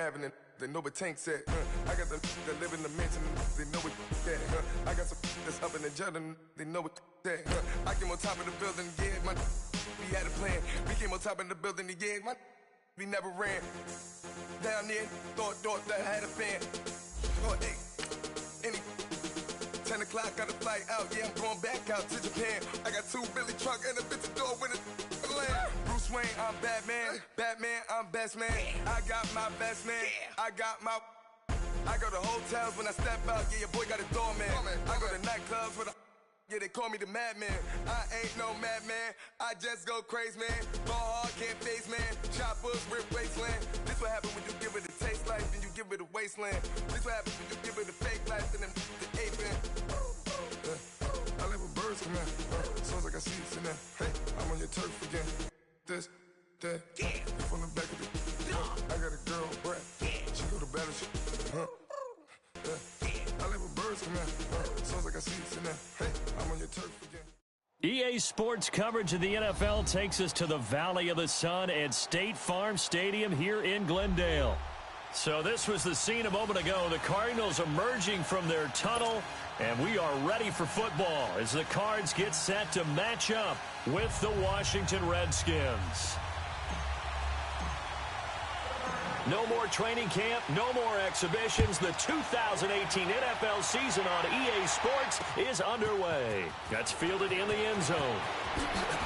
Avenue. They know what Tank said. I got the that live in the mansion. They know what that. I got some that's up in the jet and they know what that. I came on top of the building, yeah, my we had a plan. We came on top of the building, yeah, my we never ran. Down there, thought that I had a fan. Oh, hey, any 10 o'clock, got a flight out. Yeah, I'm going back out to Japan. I got 2 Billy truck and a bitch door with a land. Bruce Wayne, I'm Batman. Batman, I'm best man. I got my best man. I go to hotels when I step out. Yeah, your boy got a doorman. I go to nightclubs with a. Yeah, they call me the madman. I ain't no madman. I just go crazy, man. Ball hard, can't face, man. Choppers, rip wasteland. This what happens when you give it a taste life, then you give it a wasteland. This what happens when you give it a fake life, and then the ape man. I live with birds come out. So as I got seats in there. Hey, I'm on your turf again. This, that, from the back of the. I got a girl, Brad. She go to battle. I live with birds come out. So as I got seats in there. Hey, I'm on your turf again. EA Sports coverage of the NFL takes us to the Valley of the Sun at State Farm Stadium here in Glendale. So this was the scene a moment ago. The Cardinals emerging from their tunnel, and we are ready for football as the Cards get set to match up with the Washington Redskins. No more training camp, no more exhibitions. The 2018 NFL season on EA Sports is underway. That's fielded in the end zone.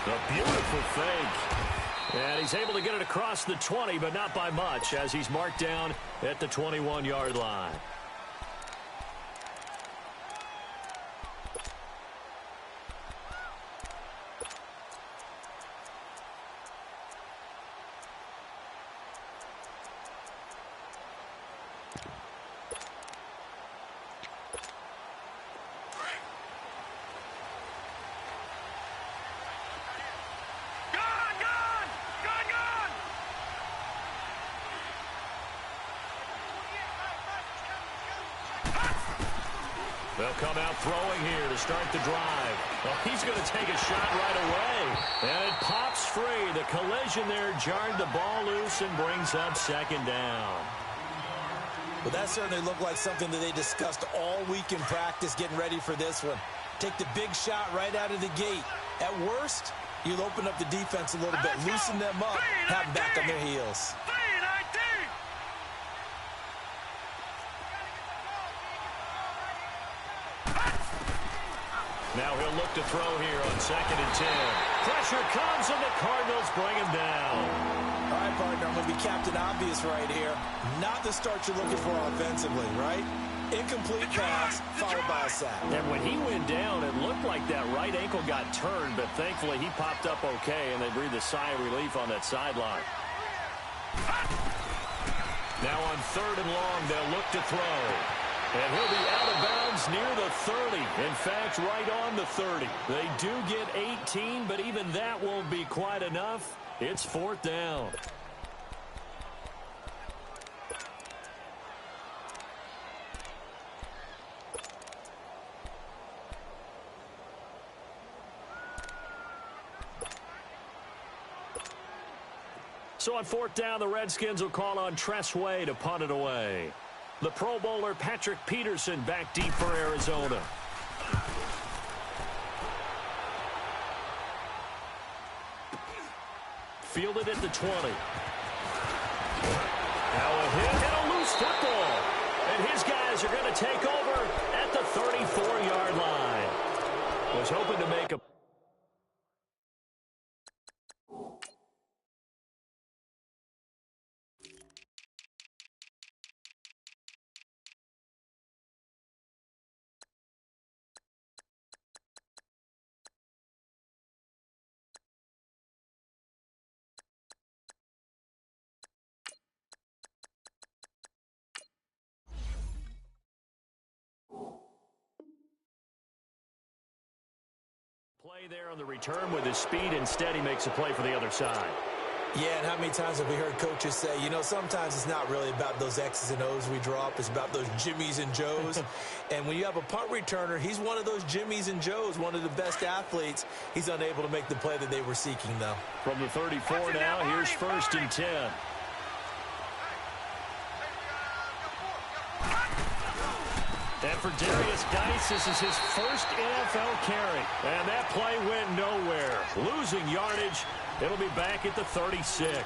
A beautiful fake. And he's able to get it across the 20, but not by much, as he's marked down at the 21-yard line. They'll come out throwing here to start the drive. Well, he's going to take a shot right away. And it pops free. The collision there jarred the ball loose and brings up second down. Well, that certainly looked like something that they discussed all week in practice getting ready for this one. Take the big shot right out of the gate. At worst, you'll open up the defense a little bit, loosen them up, have them back on their heels. Now he'll look to throw here on 2nd and 10. Pressure comes, and the Cardinals bring him down. All right, partner, I'm going to be Captain Obvious right here. Not the start you're looking for offensively, right? Incomplete pass, followed by a sack. And when he went down, it looked like that right ankle got turned, but thankfully he popped up okay, and they breathed a sigh of relief on that sideline. Now on 3rd and long, they'll look to throw. And he'll be out of bounds near the 30. In fact, right on the 30. They do get 18, but even that won't be quite enough. It's 4th down. So on 4th down, the Redskins will call on Tress Way to punt it away. The Pro Bowler Patrick Peterson back deep for Arizona. Fielded at the 20. Now a hit and a loose football. And his guys are going to take over at the 34-yard line. Was hoping to make a... Play there on the return with his speed. Instead, he makes a play for the other side. Yeah, and how many times have we heard coaches say, you know, sometimes it's not really about those X's and O's we draw up. It's about those Jimmies and Joes. And when you have a punt returner, he's one of those Jimmies and Joes, one of the best athletes. He's unable to make the play that they were seeking, though. From the 34 now, here's 1st and 10. And for Darius Geis, this is his first NFL carry. And that play went nowhere. Losing yardage. It'll be back at the 36.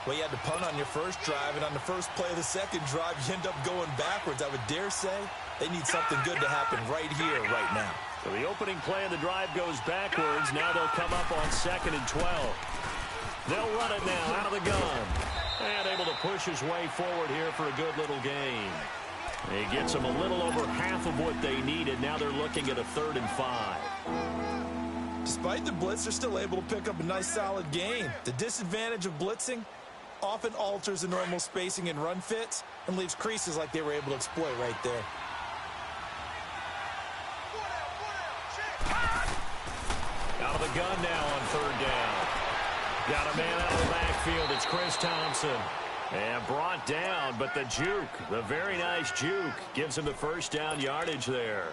Well, you had to punt on your first drive, and on the first play of the second drive, you end up going backwards. I would dare say they need something good to happen right here, right now. So the opening play of the drive goes backwards. Now they'll come up on 2nd and 12. They'll run it now out of the gun. And able to push his way forward here for a good little gain. He gets them a little over half of what they needed. Now they're looking at a 3rd and 5. Despite the blitz, they're still able to pick up a nice, solid gain. The disadvantage of blitzing often alters the normal spacing and run fits and leaves creases like they were able to exploit right there. Out of the gun now on 3rd down. Got a man out of the backfield. It's Chris Thompson. And brought down, but the juke, the very nice juke, gives him the first down yardage there.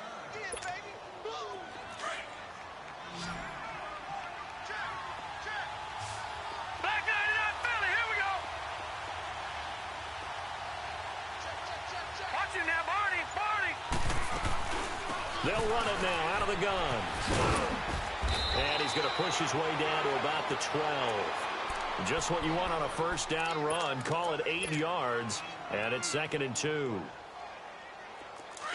They'll run it now out of the gun. And he's going to push his way down to about the 12. Just what you want on a first down run. Call it 8 yards. And it's 2nd and 2.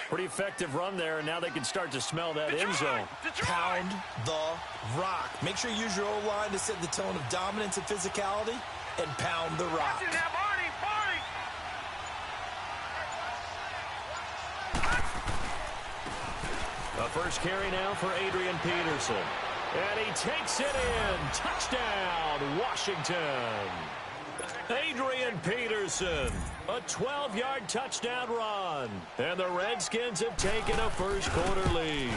Pretty effective run there, and now they can start to smell that end zone. Pound the rock. Make sure you use your O-line to set the tone of dominance and physicality, and pound the rock. A first carry now for Adrian Peterson. And he takes it in. Touchdown, Washington. Adrian Peterson, a 12-yard touchdown run. And the Redskins have taken a first-quarter lead.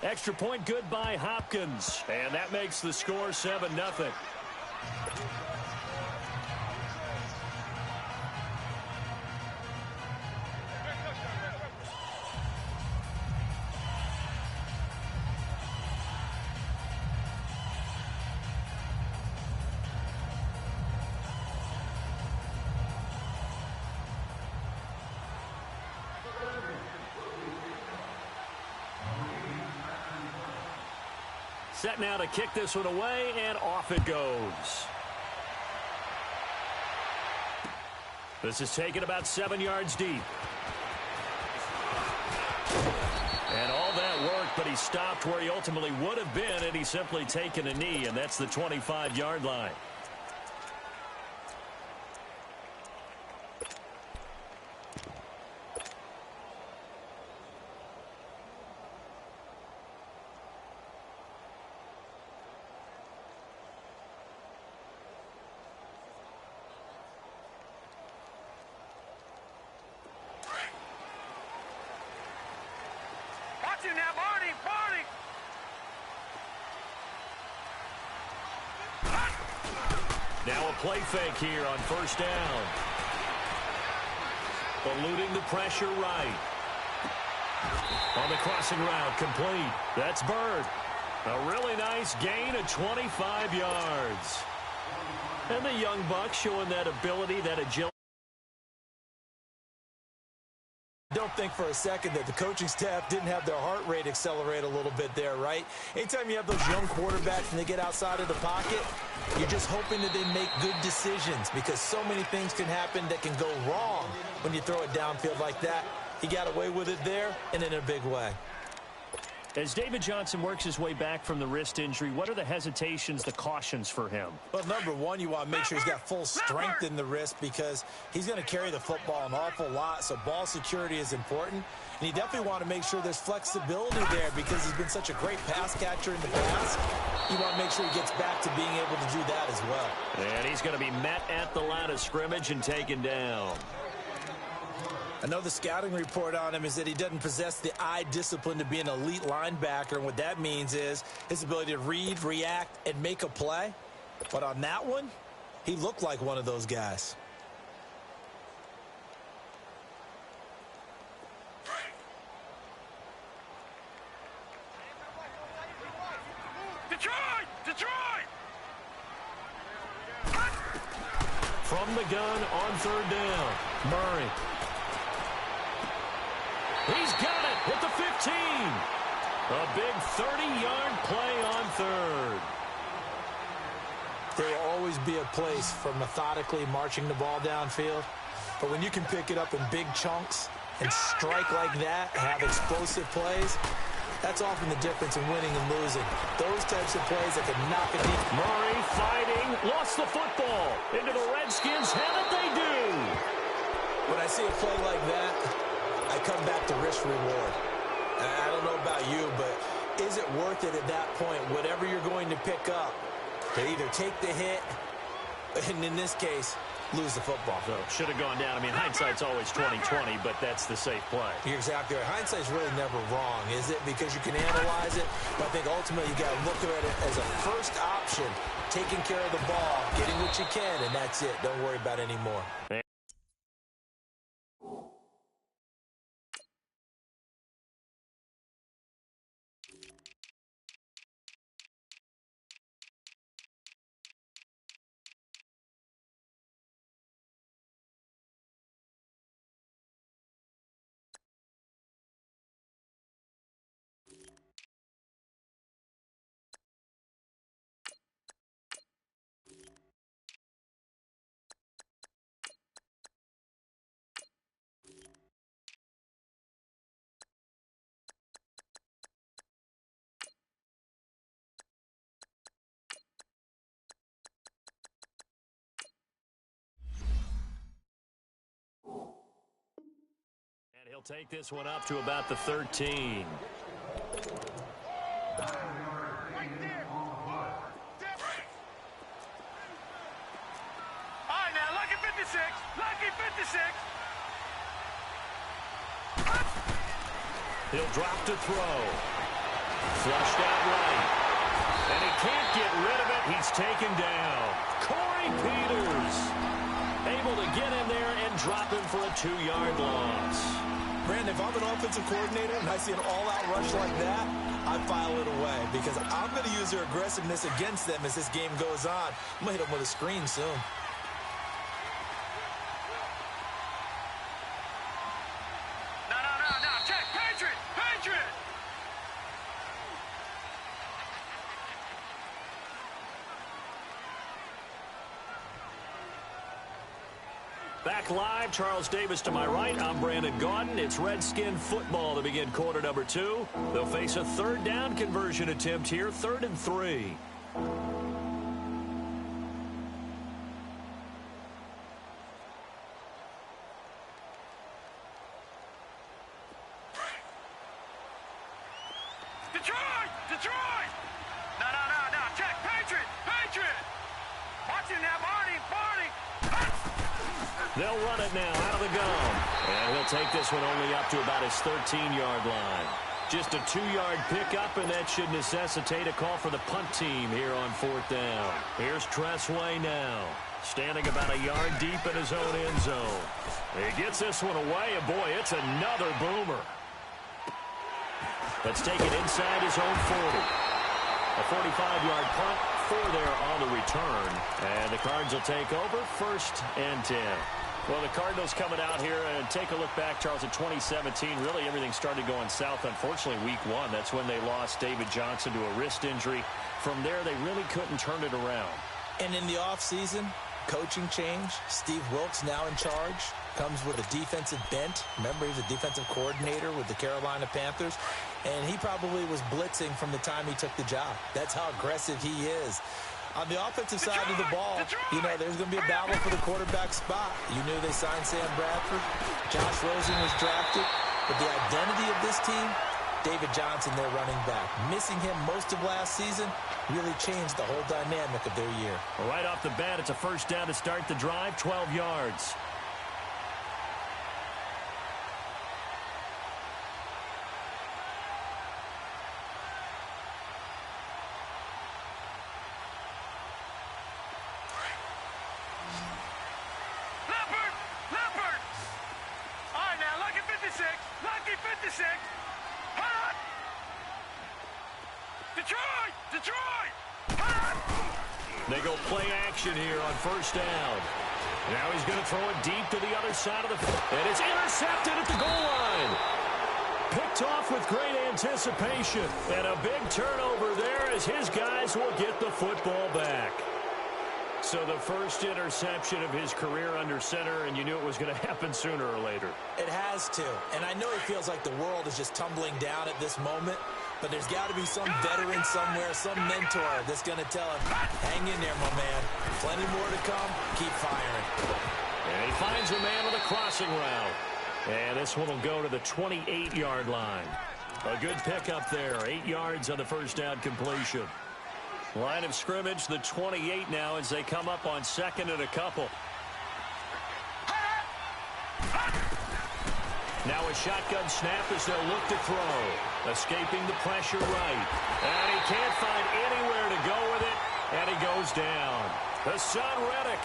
Extra point good by Hopkins. And that makes the score 7-0. Set now to kick this one away, and off it goes. This is taken about 7 yards deep. And all that worked, but he stopped where he ultimately would have been, and he's simply taken a knee, and that's the 25-yard line. Now a play fake here on first down. Eluding the pressure right. On the crossing route, complete. That's Bird. A really nice gain of 25 yards. And the young buck showing that ability, that agility. Don't think for a second that the coaching staff didn't have their heart rate accelerate a little bit there, right? Anytime you have those young quarterbacks and they get outside of the pocket, you're just hoping that they make good decisions because so many things can happen that can go wrong when you throw it downfield like that. He got away with it there and in a big way. As David Johnson works his way back from the wrist injury, what are the hesitations, the cautions for him? Well, number one, you want to make sure he's got full strength in the wrist because he's going to carry the football an awful lot, so ball security is important. And you definitely want to make sure there's flexibility there because he's been such a great pass catcher in the past. You want to make sure he gets back to being able to do that as well. And he's going to be met at the line of scrimmage and taken down. I know the scouting report on him is that he doesn't possess the eye discipline to be an elite linebacker, and what that means is his ability to read, react, and make a play. But on that one, he looked like one of those guys. Detroit! From the gun on third down, Murray. He's got it at the 15. A big 30-yard play on third. There will always be a place for methodically marching the ball downfield. But when you can pick it up in big chunks and strike like that, have explosive plays, that's often the difference in winning and losing. Those types of plays that can knock it deep. Murray fighting, lost the football. Into the Redskins' have it, they do. When I see a play like that, I come back to risk-reward. I don't know about you, but is it worth it at that point, whatever you're going to pick up, to either take the hit, and in this case, lose the football? So should have gone down. I mean, hindsight's always 20/20, but that's the safe play. You're exactly right. Hindsight's really never wrong, is it? Because you can analyze it, but I think ultimately you got to look at it as a first option, taking care of the ball, getting what you can, and that's it. Don't worry about any more. And he'll take this one up to about the 13. He'll drop to throw. Flushed out right. And he can't get rid of it. He's taken down. Corey Peters able to get in there and drop him for a 2-yard loss. Brandon, if I'm an offensive coordinator and I see an all-out rush like that, I file it away because I'm going to use their aggressiveness against them as this game goes on. I'm going to hit them with a screen soon. Back live, Charles Davis to my right. I'm Brandon Gaudin. It's Redskin football to begin quarter number 2. They'll face a third down conversion attempt here, 3rd and 3. Detroit! No, check, Patriot! Watch it now, Barney! They'll run it now out of the gun. And he'll take this one only up to about his 13-yard line. Just a 2-yard pickup, and that should necessitate a call for the punt team here on 4th down. Here's Tressway now, standing about a yard deep in his own end zone. He gets this one away, and boy, it's another boomer. Let's take it inside his own 40. A 45-yard punt, 4 there on the return. And the Cards will take over, 1st and 10. Well, the Cardinals coming out here, and take a look back, Charles, at 2017. Really, everything started going south, unfortunately, week 1. That's when they lost David Johnson to a wrist injury. From there, they really couldn't turn it around. And in the offseason, coaching change. Steve Wilks now in charge. Comes with a defensive bent. Remember, he was a defensive coordinator with the Carolina Panthers. And he probably was blitzing from the time he took the job. That's how aggressive he is. On the offensive side of the ball, you know, there's going to be a battle for the quarterback spot. You knew they signed Sam Bradford. Josh Rosen was drafted. But the identity of this team, David Johnson, their running back. Missing him most of last season really changed the whole dynamic of their year. Right off the bat, it's a 1st down to start the drive, 12 yards. They go play action here on 1st down. Now he's going to throw it deep to the other side of the field. And it's intercepted at the goal line. Picked off with great anticipation. And a big turnover there as his guys will get the football back. So the first interception of his career under center, and you knew it was going to happen sooner or later. It has to. And I know he feels like the world is just tumbling down at this moment, but there's got to be some veteran somewhere, some mentor that's going to tell him, hang in there, my man. Plenty more to come. Keep firing. And he finds a man on the crossing route. And this one will go to the 28-yard line. A good pickup there. 8 yards on the first down completion. Line of scrimmage, the 28 now as they come up on second and a couple. Now a shotgun snap as they'll look to throw. Escaping the pressure right. And he can't find anywhere to go with it. And he goes down. Hassan Reddick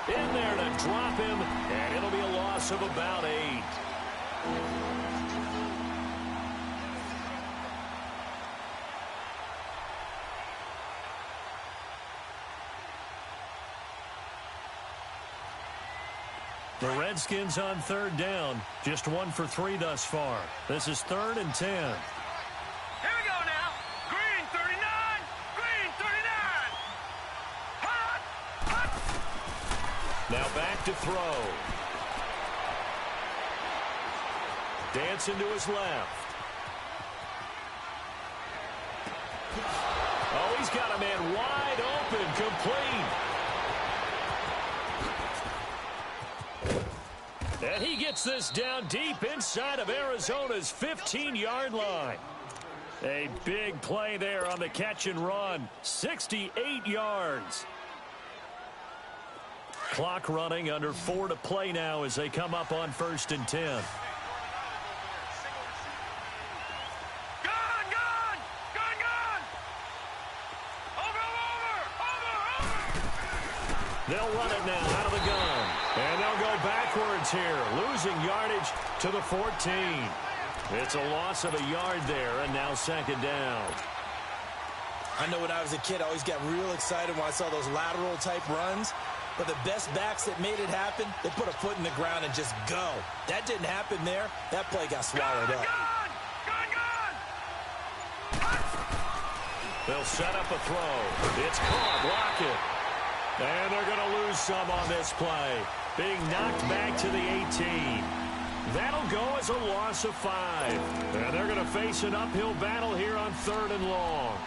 in there to drop him. And it'll be a loss of about 8. The Redskins on third down. Just 1 for 3 thus far. This is 3rd and 10. Here we go now. Green 39. Green 39. Hot. Hot. Now back to throw. Dancing to his left. Oh, he's got a man wide open, complete. And he gets this down deep inside of Arizona's 15-yard line. A big play there on the catch and run. 68 yards. Clock running, under 4 to play now as they come up on 1st and 10. Gun, gun. Gun, gun. Over. They'll run it now out of the gun. And they'll go backwards here, losing yardage to the 14. It's a loss of a yard there, and now 2nd down. I know when I was a kid, I always got real excited when I saw those lateral-type runs. But the best backs that made it happen, they put a foot in the ground and just go. That didn't happen there. That play got swallowed up. They'll set up a throw. It's caught. Block it. And they're going to lose some on this play. Being knocked back to the 18. That'll go as a loss of 5. And they're going to face an uphill battle here on 3rd and long.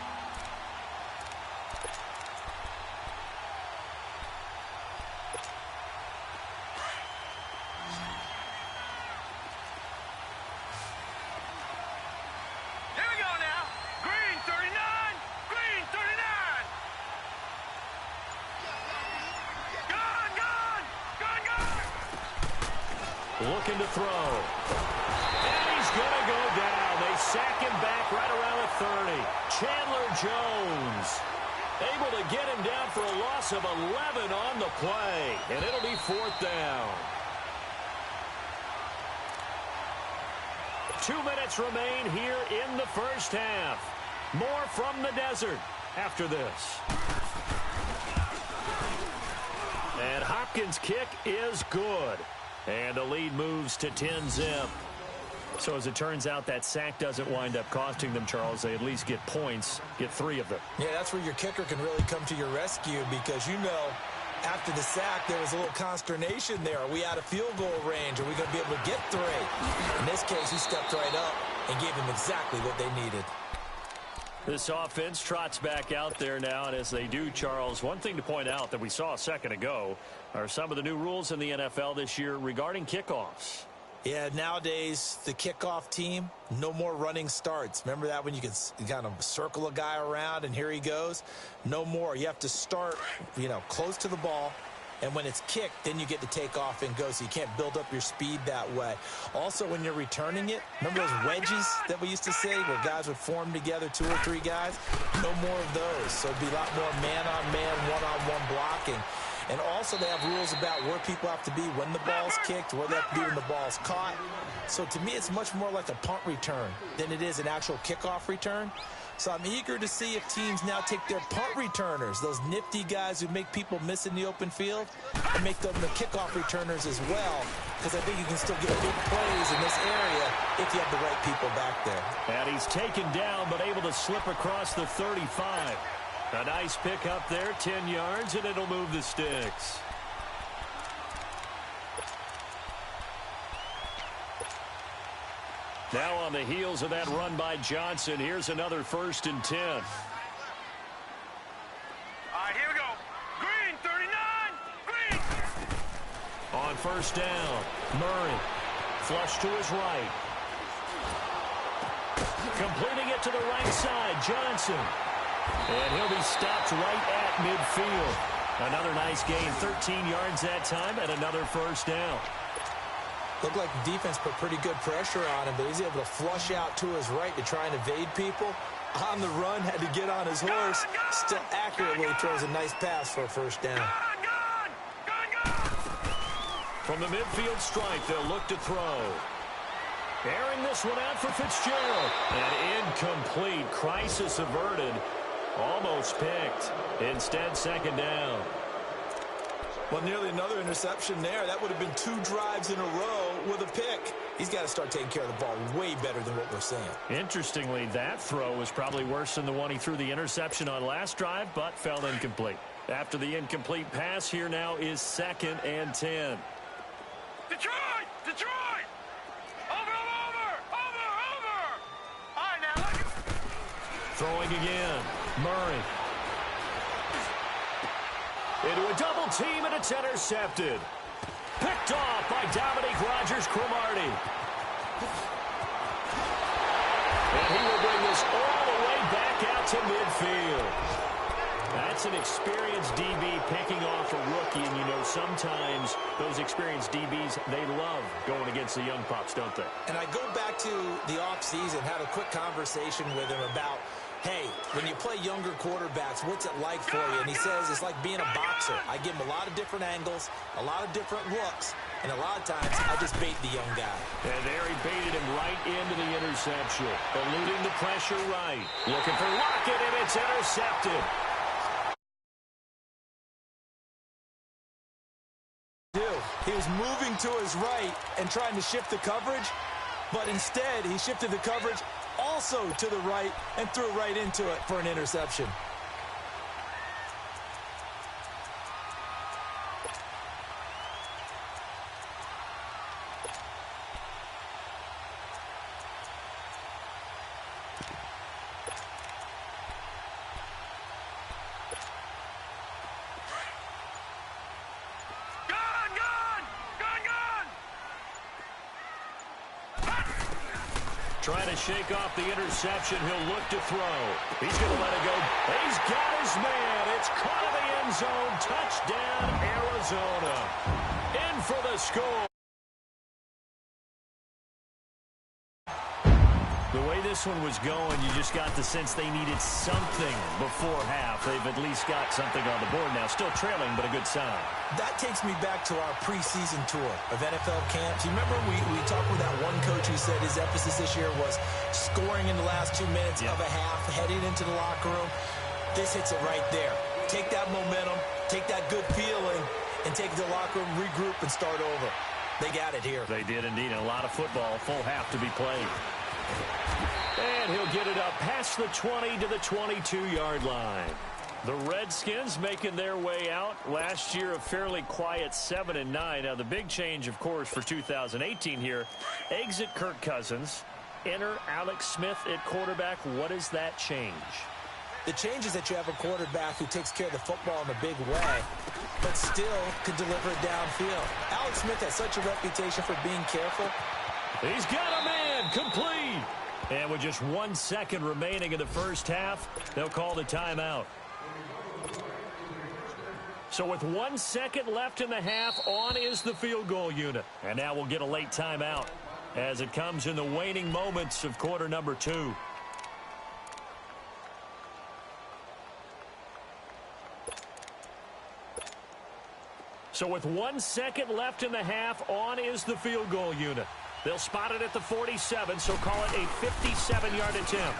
Here we go now. Green 39. Green 39. Looking to throw. And he's going to go down. They sack him back right around the 30. Chandler Jones able to get him down for a loss of 11 on the play. And it'll be 4th down. 2 minutes remain here in the first half. More from the desert after this. And Hopkins' kick is good. And the lead moves to 10-zip. So as it turns out, that sack doesn't wind up costing them, Charles. They at least get points, get 3 of them. Yeah, that's where your kicker can really come to your rescue because, you know, after the sack, there was a little consternation there. Are we out of field goal range? Are we going to be able to get 3? In this case, he stepped right up and gave them exactly what they needed. This offense trots back out there now, and as they do, Charles, one thing to point out that we saw a second ago are some of the new rules in the NFL this year regarding kickoffs. Yeah, nowadays, the kickoff team, no more running starts. Remember that when you could kind of circle a guy around and here he goes? No more. You have to start, close to the ball. And when it's kicked, then you get to take off and go, so you can't build up your speed that way. Also, when you're returning it, remember those wedges that we used to say where guys would form together, 2 or 3 guys? No more of those. So it'd be a lot more man-on-man, one-on-one blocking. And also they have rules about where people have to be when the ball's kicked, where they have to be when the ball's caught. So to me, it's much more like a punt return than it is an actual kickoff return. So I'm eager to see if teams now take their punt returners, those nifty guys who make people miss in the open field, and make them the kickoff returners as well. because I think you can still get big plays in this area if you have the right people back there. And he's taken down but able to slip across the 35. A nice pick up there, 10 yards, and it'll move the sticks. Now on the heels of that run by Johnson, here's another 1st and 10. All right, here we go. Green, 39, green. On 1st down, Murray. Flush to his right. Completing it to the right side, Johnson. And he'll be stopped right at midfield. Another nice gain, 13 yards that time, and another 1st down. Looked like the defense put pretty good pressure on him, but he's able to flush out to his right to try and evade people. On the run, had to get on his horse. Still accurately throws a nice pass for a 1st down. From the midfield stripe, they'll look to throw. Airing this one out for Fitzgerald. And incomplete. Crisis averted. Almost picked. Instead, 2nd down. Well, nearly another interception there. That would have been 2 drives in a row with a pick. He's got to start taking care of the ball way better than what we're seeing. Interestingly, that throw was probably worse than the one he threw the interception on last drive, but fell incomplete. After the incomplete pass, here now is 2nd and 10. Detroit! Detroit! Over! All right, now look. Throwing again. Murray. Into a double team, and it's intercepted. Picked off by Dominique Rodgers-Cromartie. And he will bring this all the way back out to midfield. That's an experienced DB picking off a rookie, and you know sometimes those experienced DBs, they love going against the young pups, don't they? And I go back to the offseason, had a quick conversation with him about, hey, when you play younger quarterbacks, what's it like for you? And he says it's like being a boxer. I give him a lot of different angles, a lot of different looks, and a lot of times I just bait the young guy. And there he baited him right into the interception. Eluding the pressure right. Looking for Lockett, and it's intercepted. He was moving to his right and trying to shift the coverage, but instead he shifted the coverage also to the right and threw right into it for an interception. Trying to shake off the interception. He'll look to throw. He's going to let it go. He's got his man. It's caught in the end zone. Touchdown, Arizona. In for the score. The way this one was going, you just got the sense they needed something before half. They've at least got something on the board now. Still trailing, but a good sign. That takes me back to our preseason tour of NFL camps. You remember we talked with that one coach who said his emphasis this year was scoring in the last 2 minutes of a half, heading into the locker room. This hits it right there. Take that momentum, take that good feeling, and take it to the locker room, regroup, and start over. They got it here. They did indeed. A lot of football, full half to be played. And he'll get it up past the 20 to the 22-yard line. The Redskins making their way out. Last year, a fairly quiet 7-9. Now, the big change, of course, for 2018 here, exit Kirk Cousins, enter Alex Smith at quarterback. What does that change? The change is that you have a quarterback who takes care of the football in a big way, but still can deliver it downfield. Alex Smith has such a reputation for being careful. He's got a man, complete. And with just 1 second remaining in the first half, they'll call the timeout. So with 1 second left in the half, on is the field goal unit. And now we'll get a late timeout as it comes in the waning moments of quarter number 2. So with 1 second left in the half, on is the field goal unit. They'll spot it at the 47, so call it a 57-yard attempt.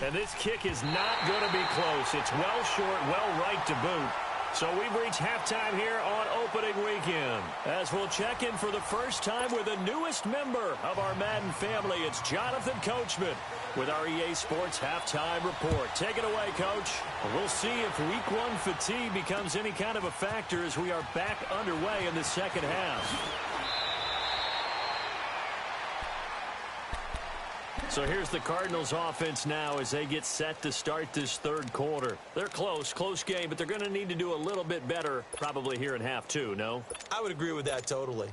And this kick is not going to be close. It's well short, well right to boot. So we've reached halftime here on opening weekend. As we'll check in for the first time with the newest member of our Madden family, it's Jonathan Coachman with our EA Sports Halftime Report. Take it away, Coach. We'll see if Week 1 fatigue becomes any kind of a factor as we are back underway in the second half. So here's the Cardinals offense now as they get set to start this third quarter. They're close game, but they're going to need to do a little bit better probably here in half two, no? I would agree with that totally.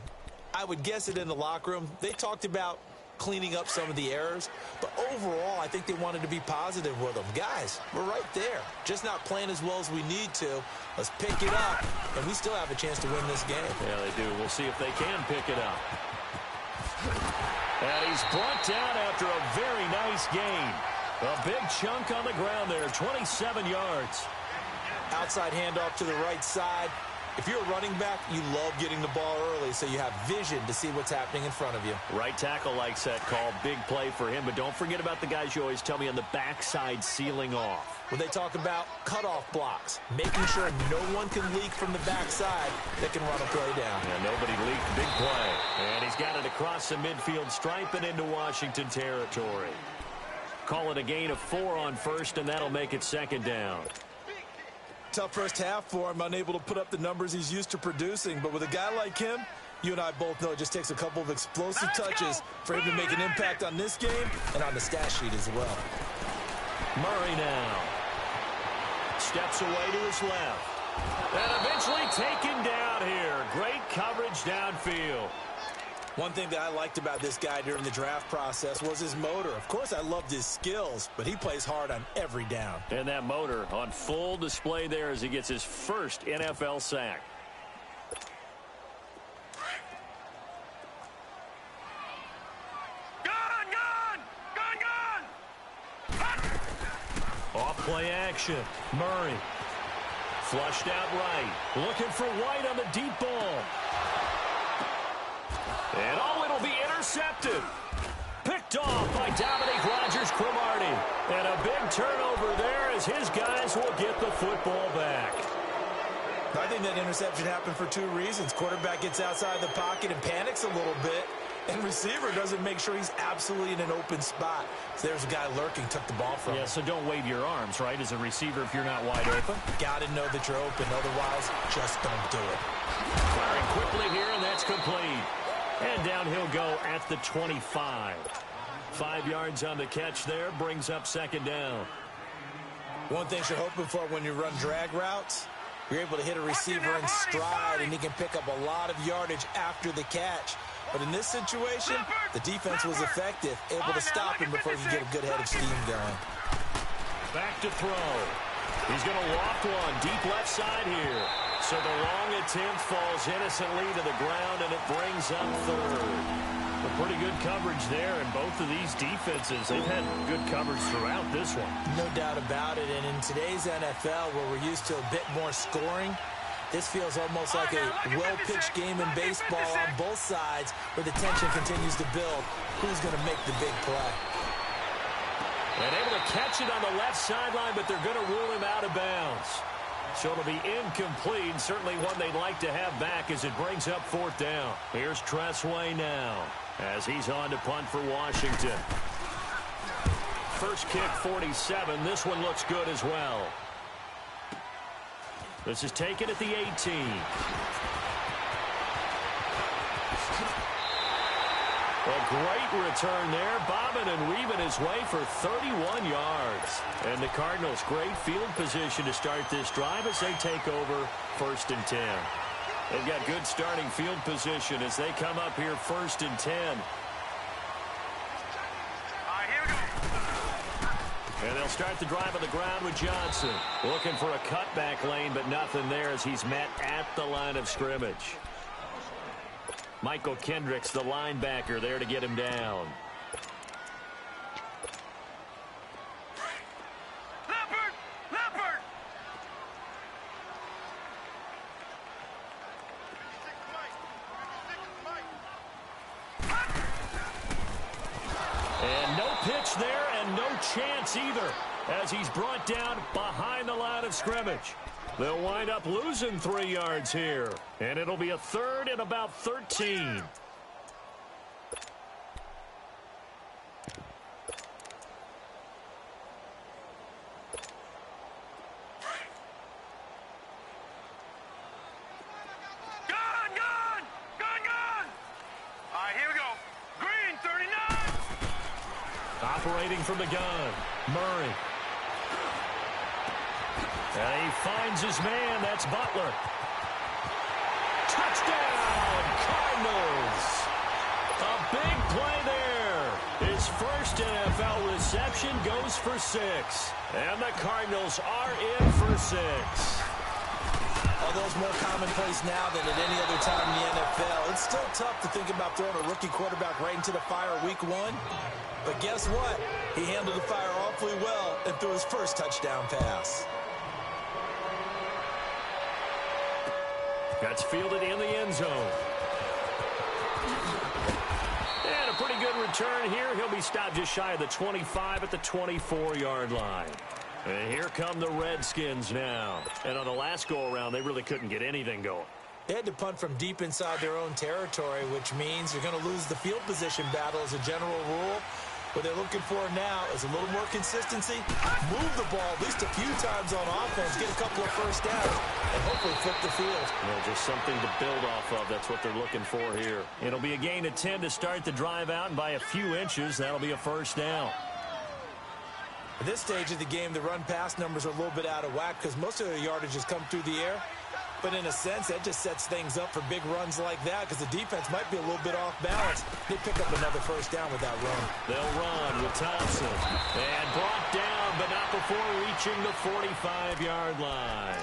I would guess it in the locker room. They talked about cleaning up some of the errors, but overall I think they wanted to be positive with them. Guys, we're right there. Just not playing as well as we need to. Let's pick it up, and we still have a chance to win this game. Yeah, they do. We'll see if they can pick it up. And he's brought down after a very nice gain. A big chunk on the ground there, 27 yards. Outside handoff to the right side. If you're a running back, you love getting the ball early so you have vision to see what's happening in front of you. Right tackle likes that call. Big play for him, but don't forget about the guys you always tell me on the backside sealing off. When they talk about cutoff blocks, making sure no one can leak from the backside that can run a play down. Yeah, nobody leaked. Big play. And he's got it across the midfield stripe and into Washington territory. Call it a gain of 4 on first, and that'll make it second down. Tough first half for him, unable to put up the numbers he's used to producing. But with a guy like him, you and I both know it just takes a couple of explosive touches for him to make an impact on this game and on the stat sheet as well. Murray now steps away to his left. And eventually taken down here. Great coverage downfield. One thing that I liked about this guy during the draft process was his motor. Of course, I loved his skills, but he plays hard on every down. And that motor on full display there as he gets his first NFL sack. Off play action. Murray. Flushed out right. Looking for White on the deep ball. And it'll be intercepted. Picked off by Dominique Rodgers-Cromartie. And a big turnover there as his guys will get the football back. I think that interception happened for 2 reasons. Quarterback gets outside the pocket and panics a little bit. And receiver doesn't make sure he's absolutely in an open spot. So there's a guy lurking, took the ball from him. Yeah, so don't wave your arms, right, as a receiver if you're not wide open. Got to know that you're open. Otherwise, just don't do it. Firing quickly here, and that's complete. And down he'll go at the 25. 5 yards on the catch there, brings up second down. One thing you're hoping for when you run drag routes, you're able to hit a receiver in stride, and he can pick up a lot of yardage after the catch. But in this situation, the defense was effective, able to stop him before he could get a good head of steam going. Back to throw. He's going to loft one deep left side here. So the long attempt falls innocently to the ground, and it brings up third. A pretty good coverage there, and both of these defenses, they've had good coverage throughout this one. No doubt about it, and in today's NFL, where we're used to a bit more scoring, this feels almost like a well-pitched game in baseball on both sides where the tension continues to build. Who's going to make the big play? And able to catch it on the left sideline, but they're going to rule him out of bounds. So it'll be incomplete, certainly one they'd like to have back as it brings up fourth down. Here's Tressway now as he's on to punt for Washington. First kick, 47. This one looks good as well. This is taken at the 18. A great return there, bobbing and weaving his way for 31 yards. And the Cardinals, great field position to start this drive as they take over 1st and 10. They've got good starting field position as they come up here 1st and 10. And they'll start the drive on the ground with Johnson. Looking for a cutback lane, but nothing there as he's met at the line of scrimmage. Michael Kendricks, the linebacker, there to get him down. Leopard! And no pitch there and no chance either as he's brought down behind the line of scrimmage. They'll wind up losing 3 yards here. And it'll be a third and about 13. Operating from the gun, Murray. And he finds his man. That's Butler. Touchdown, Cardinals. A big play there. His first NFL reception goes for 6. And the Cardinals are in for 6. Although it's more commonplace now than at any other time in the NFL, it's still tough to think about throwing a rookie quarterback right into the fire week 1. But guess what? He handled the fire awfully well and threw his first touchdown pass. That's fielded in the end zone. And a pretty good return here. He'll be stopped just shy of the 25 at the 24-yard line. And here come the Redskins now. And on the last go-around, they really couldn't get anything going. They had to punt from deep inside their own territory, which means you're going to lose the field position battle as a general rule. What they're looking for now is a little more consistency, move the ball at least a few times on offense, get a couple of first downs, and hopefully flip the field. Yeah, just something to build off of. That's what they're looking for here. It'll be a gain of 10 to start the drive out, and by a few inches, that'll be a first down. At this stage of the game, the run-pass numbers are a little bit out of whack because most of their yardage has come through the air. But in a sense, that just sets things up for big runs like that because the defense might be a little bit off balance. They pick up another first down with that run. They'll run with Thompson. And brought down, but not before reaching the 45-yard line.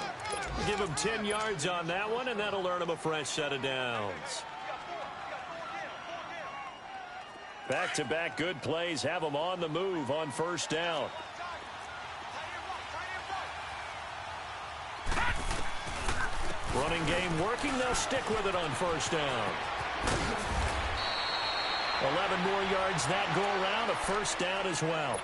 Give him 10 yards on that one, and that'll earn him a fresh set of downs. Back-to-back good plays have them on the move on first down. Running game working. They'll stick with it on first down. 11 more yards that go around. A first down as well.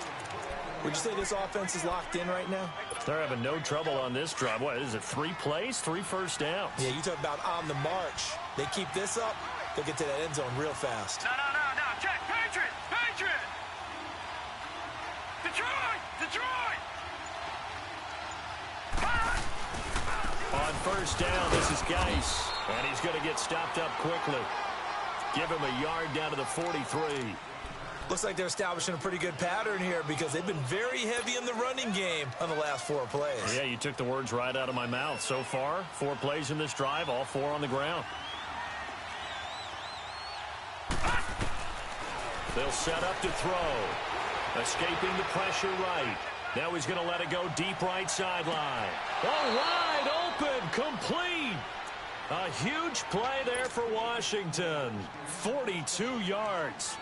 Would you say this offense is locked in right now? They're having no trouble on this drive. What is it, 3 plays, 3 first downs? Yeah, you talk about on the march. They keep this up, they'll get to that end zone real fast. No. Check. Patriot. Detroit. On first down, this is Geis. And he's going to get stopped up quickly. Give him a yard down to the 43. Looks like they're establishing a pretty good pattern here because they've been very heavy in the running game on the last 4 plays. Yeah, you took the words right out of my mouth. So far, 4 plays in this drive, all 4 on the ground. They'll set up to throw. Escaping the pressure right. Now he's going to let it go deep right sideline. Oh, wide open, complete. A huge play there for Washington. 42 yards.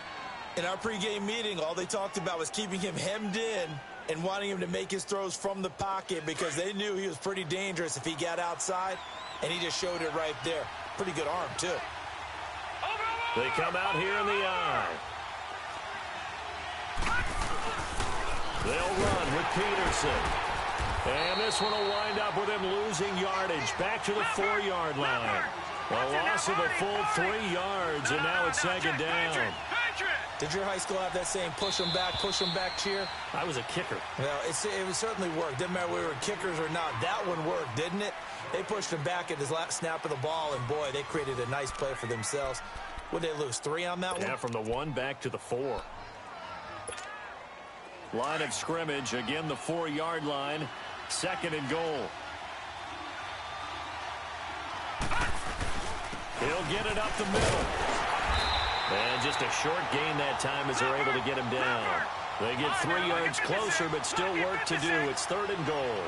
In our pregame meeting, all they talked about was keeping him hemmed in and wanting him to make his throws from the pocket because they knew he was pretty dangerous if he got outside, and he just showed it right there. Pretty good arm, too. They come out here in the eye. They'll run with Peterson. And this one will wind up with him losing yardage back to the 4-yard line. A loss of a full 3 yards, and now it's second down. Did your high school have that same push them back cheer? I was a kicker. Well, it would certainly work. Didn't matter whether we were kickers or not. That one worked, didn't it? They pushed him back at his last snap of the ball, and boy, they created a nice play for themselves. Would they lose 3 on that one? Yeah, from the 1 back to the 4. Line of scrimmage, again the 4-yard line. Second and goal. He'll get it up the middle. And just a short gain that time as they're able to get him down. They get 3 yards closer, but still work to do. It's third and goal.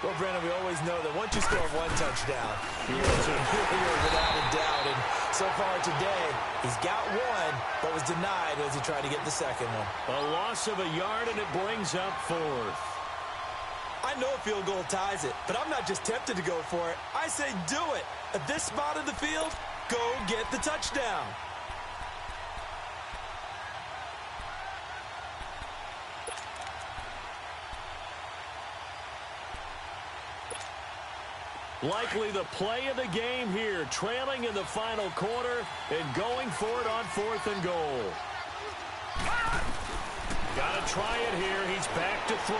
Well, Brandon, we always know that once you score 1 touchdown, you're superior without a doubt. And so far today, he's got 1, but was denied as he tried to get the second one. A loss of a yard, and it brings up 4th. I know a field goal ties it, but I'm not just tempted to go for it. I say do it. At this spot of the field, go get the touchdown. Likely the play of the game here, trailing in the final quarter and going for it on 4th and goal. Got to try it here. He's back to throw.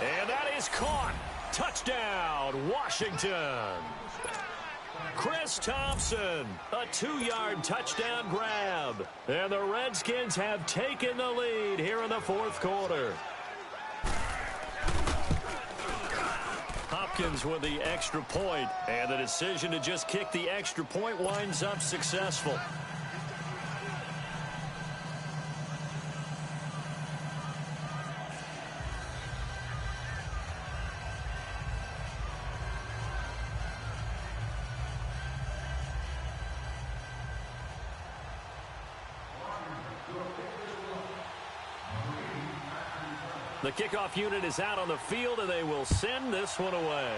And that is caught. Touchdown, Washington. Chris Thompson, a 2-yard touchdown grab. And the Redskins have taken the lead here in the 4th quarter. Hopkins with the extra point, and the decision to just kick the extra point winds up successful. The kickoff unit is out on the field, and they will send this one away.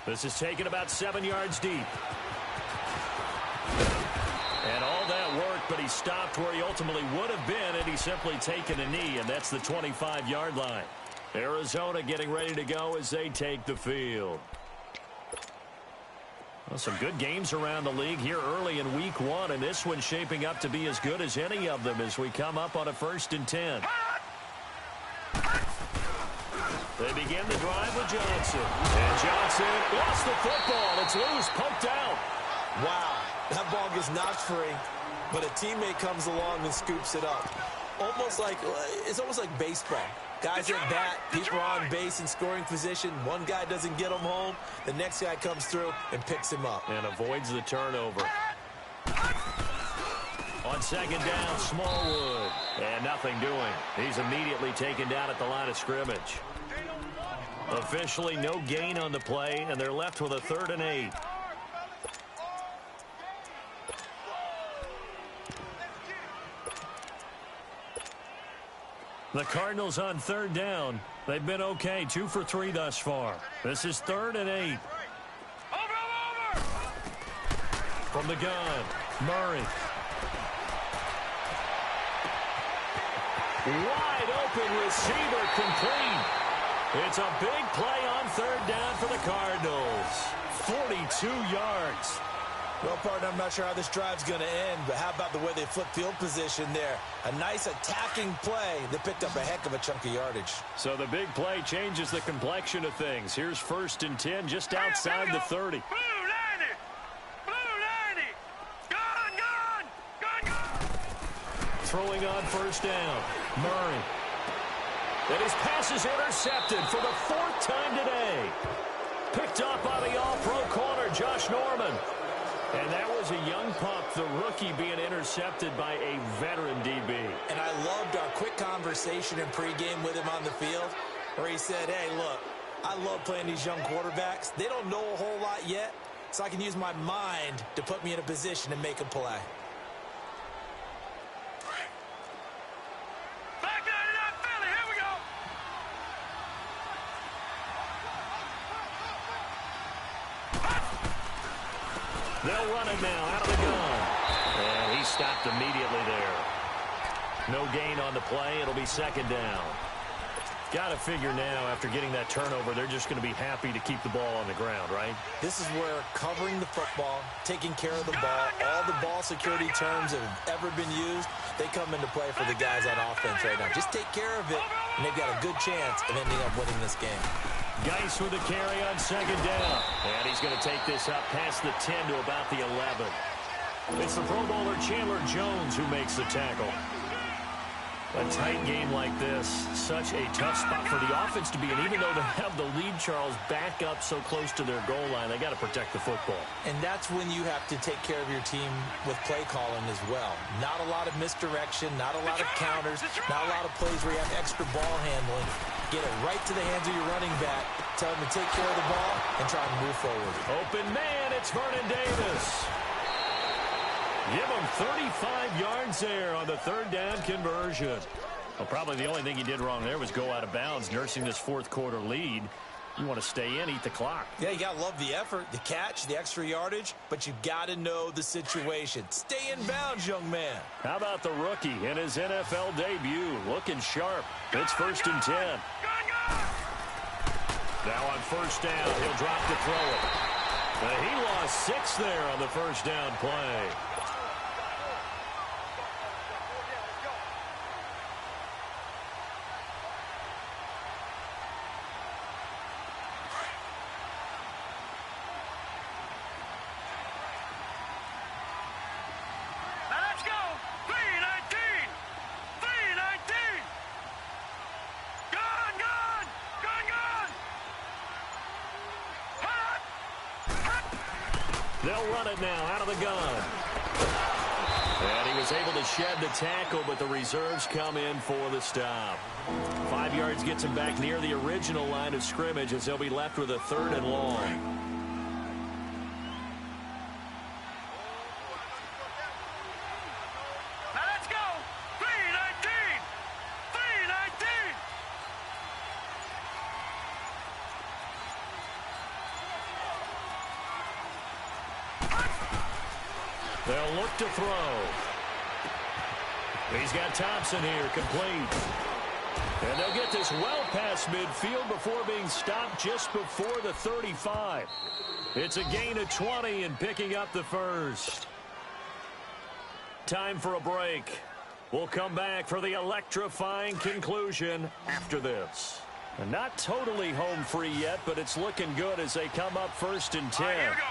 This is taken about 7 yards deep. And all that worked, but he stopped where he ultimately would have been, and he's simply taken a knee, and that's the 25-yard line. Arizona getting ready to go as they take the field. Well, some good games around the league here early in week 1, and this one's shaping up to be as good as any of them as we come up on a 1st and 10. They begin the drive with Johnson. And Johnson lost the football. It's loose, poked out. Wow, that ball gets knocked free, but a teammate comes along and scoops it up. It's almost like baseball. Guys at bat, people are on base in scoring position. One guy doesn't get him home. The next guy comes through and picks him up. And avoids the turnover. On 2nd down, Smallwood. And nothing doing. He's immediately taken down at the line of scrimmage. Officially no gain on the play, and they're left with a 3rd and 8. The Cardinals on 3rd down. They've been okay, 2 for 3 thus far. This is 3rd and 8. From the gun, Murray. Wide open receiver complete. It's a big play on 3rd down for the Cardinals. 42 yards. Well, partner, I'm not sure how this drive's going to end, but how about the way they flip field position there? A nice attacking play that picked up a heck of a chunk of yardage. So the big play changes the complexion of things. Here's 1st and 10 just outside the 30. Throwing on 1st down. Murray. And his pass is intercepted for the 4th time today. Picked up by the all-pro corner, Josh Norman. And that was a young pup, the rookie, being intercepted by a veteran DB. And I loved our quick conversation in pregame with him on the field, where he said, hey, look, I love playing these young quarterbacks. They don't know a whole lot yet, so I can use my mind to put me in a position to make a play. They'll run it now out of the gun. And he stopped immediately there. No gain on the play. It'll be 2nd down. Got to figure now, after getting that turnover, they're just going to be happy to keep the ball on the ground, right? This is where covering the football, taking care of the ball, all the ball security terms that have ever been used, they come into play for the guys on offense right now. Just take care of it, and they've got a good chance of ending up winning this game. Geis with the carry on 2nd down. And he's going to take this up past the 10 to about the 11. It's the Pro Bowler Chandler Jones who makes the tackle. A tight game like this, such a tough spot for the offense to be in. Even though they have the lead, Charles, back up so close to their goal line, they got to protect the football. And that's when you have to take care of your team with play calling as well. Not a lot of misdirection, not a lot of counters, not a lot of plays where you have extra ball handling. Get it right to the hands of your running back, tell him to take care of the ball, and try to move forward. Open man, it's Vernon Davis. Give him 35 yards there on the 3rd down conversion. Well, probably the only thing he did wrong there was go out of bounds, nursing this 4th quarter lead. You want to stay in, eat the clock. Yeah, you got to love the effort, the catch, the extra yardage, but you got to know the situation. Stay in bounds, young man. How about the rookie in his NFL debut? Looking sharp. It's 1st and 10. Now on first down, he'll drop to throw it. He lost 6 there on the first down play. They'll run it now out of the gun. And he was able to shed the tackle, but the reserves come in for the stop. 5 yards gets him back near the original line of scrimmage as they'll be left with a 3rd and long. They'll look to throw. He's got Thompson here, complete. And they'll get this well past midfield before being stopped just before the 35. It's a gain of 20 and picking up the first. Time for a break. We'll come back for the electrifying conclusion after this. And not totally home free yet, but it's looking good as they come up 1st and 10. Right, here we go.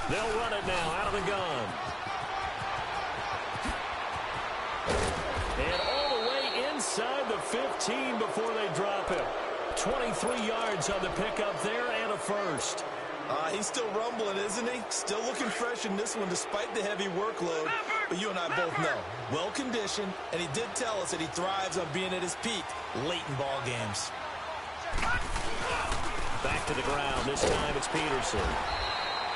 3-19. They'll run it now out of the gun. And all the way inside the 15 before they drop it. 23 yards on the pickup there and a first. He's still rumbling, isn't he? Still looking fresh in this one despite the heavy workload. But you and I both know, well-conditioned, and he did tell us that he thrives on being at his peak late in ball games. Back to the ground. This time it's Peterson.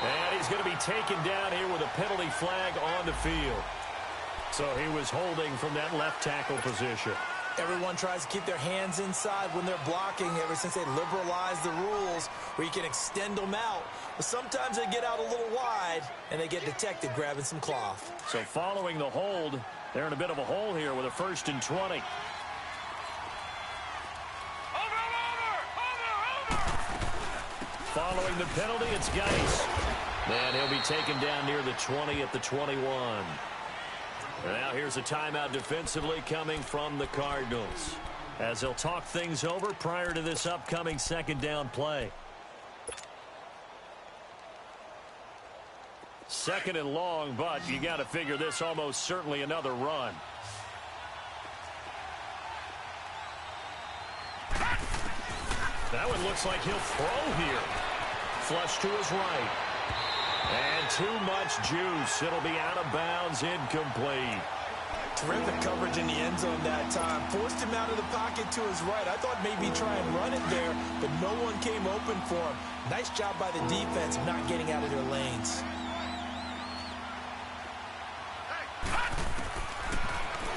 And he's going to be taken down here with a penalty flag on the field. So he was holding from that left tackle position. Everyone tries to keep their hands inside when they're blocking ever since they liberalized the rules where you can extend them out. But sometimes they get out a little wide and they get detected grabbing some cloth. So following the hold, they're in a bit of a hole here with a 1st and 20. Following the penalty, it's Geis. And he'll be taken down near the 20 at the 21. And now here's a timeout defensively coming from the Cardinals as they'll talk things over prior to this upcoming 2nd down play. 2nd and long, but you got to figure this almost certainly another run. That one looks like he'll throw here. Flush to his right. And too much juice. It'll be out of bounds, incomplete. Terrific coverage in the end zone that time. Forced him out of the pocket to his right. I thought maybe try and run it there, but no one came open for him. Nice job by the defense of not getting out of their lanes.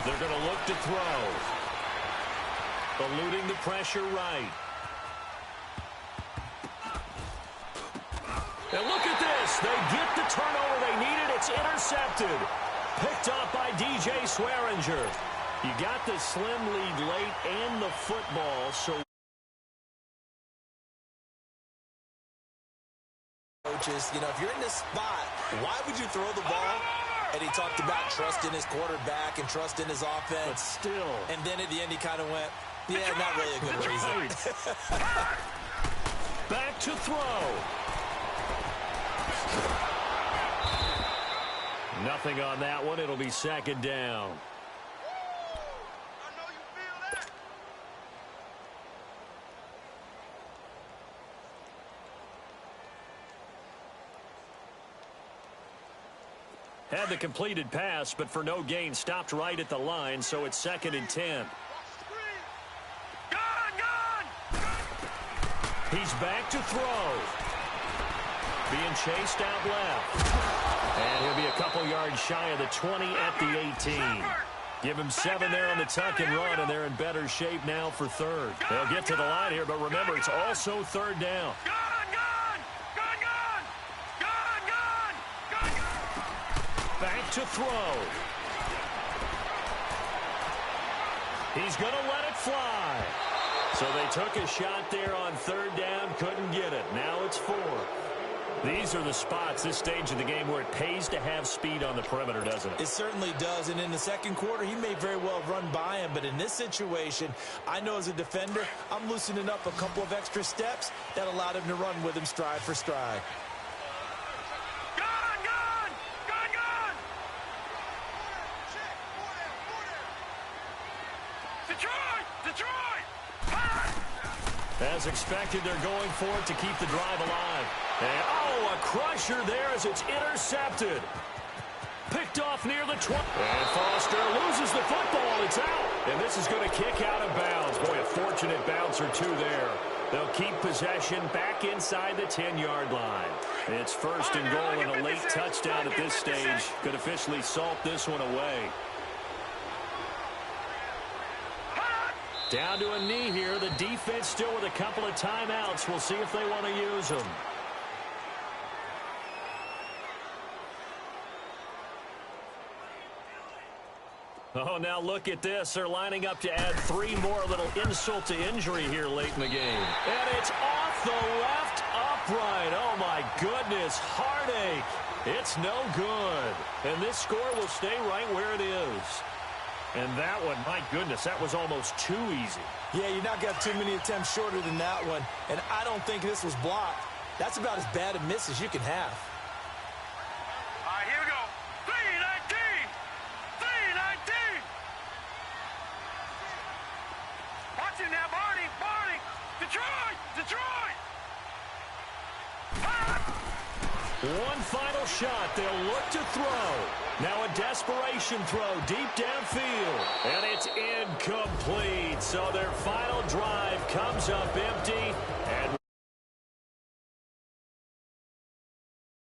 They're going to look to throw. Eluding the pressure right. And look at this. They get the turnover they needed. It's intercepted. Picked up by DJ Swearinger. You got the slim lead late and the football, so... Coaches, you know, if you're in this spot, why would you throw the ball? And he talked about trust in his quarterback and trust in his offense. But still. And then at the end, he kind of went, yeah, not really a good reason. Back to throw. Nothing on that one. It'll be 2nd down. Had the completed pass, but for no gain, stopped right at the line, so it's 2nd and 10. He's back to throw. Being chased out left. And he'll be a couple yards shy of the 20 at the 18. Give him 7 there on the tuck and run, and they're in better shape now for 3rd. They'll get to the line here, but remember, it's also 3rd down. Back to throw. He's going to let it fly. So they took a shot there on third down, couldn't get it. Now it's 4. These are the spots, this stage of the game, where it pays to have speed on the perimeter, doesn't it? It certainly does, and in the second quarter, he may very well run by him, but in this situation, I know as a defender, I'm loosening up a couple of extra steps that allowed him to run with him stride for stride. As expected, they're going for it to keep the drive alive. And, oh, a crusher there as it's intercepted. Picked off near the 20. And Foster loses the football. It's out. And this is going to kick out of bounds. Boy, a fortunate bounce or two there. They'll keep possession back inside the 10-yard line. It's first and goal, and a late touchdown at this stage could officially salt this one away. Down to a knee here. The defense still with a couple of timeouts. We'll see if they want to use them. Oh, now look at this. They're lining up to add 3 more. A little insult to injury here late in the game. And it's off the left upright. Oh, my goodness. Heartache. It's no good. And this score will stay right where it is. And that one, my goodness, that was almost too easy. Yeah, you're not going to have too many attempts shorter than that one. And I don't think this was blocked. That's about as bad a miss as you can have. All right, here we go. 3-19. 3-19. Watch it now, Barney. Barney. Detroit. Detroit. One final shot. They'll look to throw. Now a desperation throw deep downfield. And it's incomplete. So their final drive comes up empty. And